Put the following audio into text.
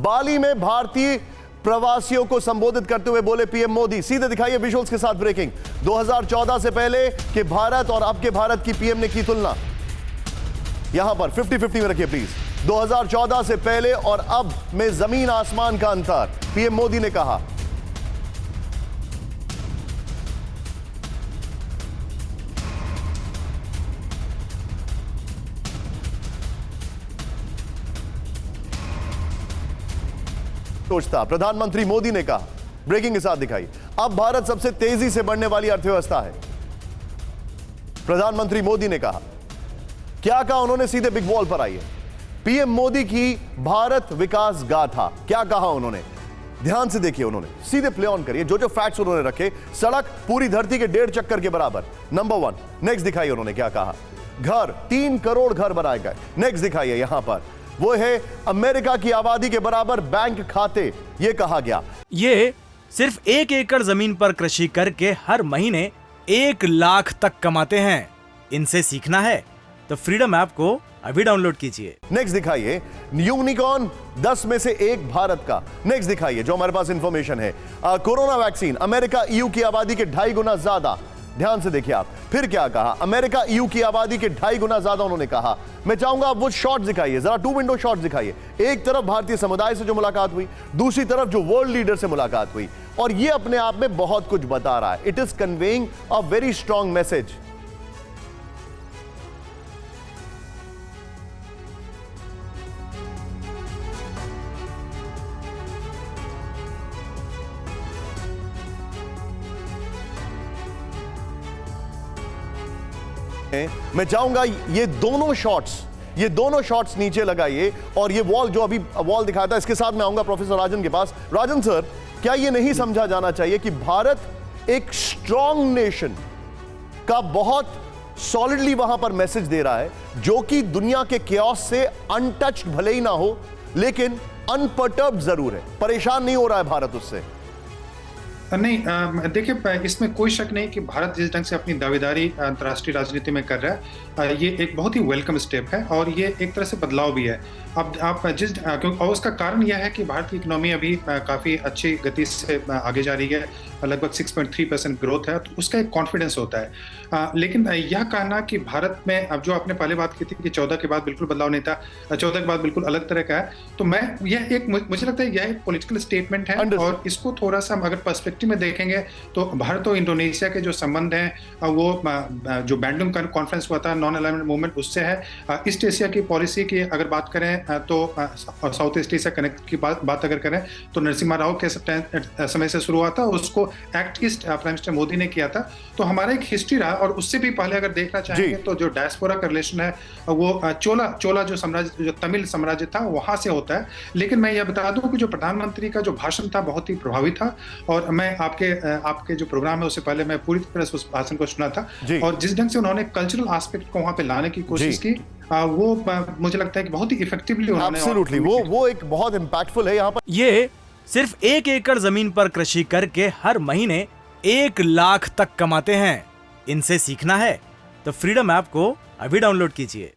बाली में भारतीय प्रवासियों को संबोधित करते हुए बोले पीएम मोदी। सीधे दिखाइए विजुअल्स के साथ ब्रेकिंग। 2014 से पहले के भारत और अब के भारत की पीएम ने की तुलना। यहां पर 50-50 में रखिए प्लीज। 2014 से पहले और अब में जमीन आसमान का अंतर, पीएम मोदी ने कहा। सोचता प्रधानमंत्री मोदी ने कहा। ब्रेकिंग के साथ दिखाई। अब भारत सबसे तेजी से बढ़ने वाली अर्थव्यवस्था है, प्रधानमंत्री मोदी ने कहा। क्या कहा उन्होंने, सीधे बिग वॉल पर आइए। पीएम मोदी की भारत विकास गाथा, क्या कहा उन्होंने, ध्यान से देखिए। उन्होंने सीधे प्ले ऑन करिए। जो जो फैक्ट्स उन्होंने रखे, सड़क पूरी धरती के 1.5 चक्कर के बराबर, नंबर 1। नेक्स्ट दिखाइए उन्होंने क्या कहा। घर 3 करोड़ घर बनाए गए। नेक्स्ट दिखाइए यहां पर, वो है अमेरिका की आबादी के बराबर बैंक खाते, ये कहा गया। ये सिर्फ 1 एकड़ जमीन पर कृषि करके हर महीने 1 लाख तक कमाते हैं। इनसे सीखना है तो फ्रीडम ऐप को अभी डाउनलोड कीजिए। नेक्स्ट दिखाइए, यूनिकॉर्न 10 में से 1 भारत का। नेक्स्ट दिखाइए जो हमारे पास इंफॉर्मेशन है। कोरोना वैक्सीन अमेरिका ईयू की आबादी के 2.5 गुना ज्यादा। ध्यान से देखिए आप, फिर क्या कहा, अमेरिका ईयू की आबादी के 2.5 गुना ज्यादा उन्होंने कहा। मैं चाहूंगा आप वो शॉट दिखाइए, जरा 2 विंडो शॉट दिखाइए। एक तरफ भारतीय समुदाय से जो मुलाकात हुई, दूसरी तरफ जो वर्ल्ड लीडर से मुलाकात हुई, और ये अपने आप में बहुत कुछ बता रहा है। It is conveying a very strong message. मैं चाहूंगा ये दोनों शॉट्स नीचे लगाइए, और ये वॉल जो अभी वॉल दिखाया था, इसके साथ मैं आऊंगा प्रोफेसर राजन के पास। राजन सर, क्या ये नहीं समझा जाना चाहिए कि भारत एक स्ट्रॉन्ग नेशन का बहुत सॉलिडली वहां पर मैसेज दे रहा है, जो कि दुनिया के केओस से अनटच्ड भले ही ना हो, लेकिन अनपर्टर्ब्ड जरूर है, परेशान नहीं हो रहा है भारत उससे। नहीं, देखिए, इसमें कोई शक नहीं कि भारत जिस ढंग से अपनी दावेदारी अंतर्राष्ट्रीय राजनीति में कर रहा है, ये एक बहुत ही वेलकम स्टेप है, और ये एक तरह से बदलाव भी है। अब आप और उसका कारण यह है कि भारत की इकोनॉमी अभी काफ़ी अच्छी गति से आगे जा रही है, लगभग 6.3% ग्रोथ है, तो उसका एक कॉन्फिडेंस होता है। लेकिन यह कहना कि भारत में, अब जो आपने पहले बात की थी कि 14 के बाद बिल्कुल बदलाव नहीं था, 14 के बाद बिल्कुल अलग तरह का है, तो मुझे लगता है यह एक पॉलिटिकल स्टेटमेंट है, और इसको थोड़ा सा अगर पर्सपेक्टिव में देखेंगे तो भारत और इंडोनेशिया के जो संबंध हैं, वो जो बैंडंग कॉन्फ्रेंस हुआ था, नॉन अलाइनमेंट मूवमेंट, उससे है। ईस्ट एशिया की पॉलिसी की अगर बात करें तो साउथ ईस्ट एशिया कनेक्ट की बात अगर करें तो नरसिम्हा राव के समय से शुरू हुआ था, उसको act east prime minister Modi ने किया था। तो हमारा एक हिस्ट्री रहा, और उससे भी पहले अगर देखना चाहेंगे तो जो डायस्पोरा का रिलेशन है, वो चोला जो साम्राज्य, जो तमिल साम्राज्य था, वहां से होता है। लेकिन मैं यह बता दूं कि जो प्रधानमंत्री का जो भाषण था बहुत ही प्रभावी था, और मैं आपके जो प्रोग्राम है उससे पहले मैं पूरी तरह से उस भाषण को सुना था, और जिस ढंग से उन्होंने कल्चरल एस्पेक्ट को वहां पे लाने की कोशिश की, वो मुझे लगता है कि बहुत ही इफेक्टिवली उन्होंने, एब्सोल्युटली, वो एक बहुत इंपैक्टफुल है। यहाँ पर ये सिर्फ 1 एकड़ जमीन पर कृषि करके हर महीने 1 लाख तक कमाते हैं। इनसे सीखना है तो फ्रीडम ऐप को अभी डाउनलोड कीजिए।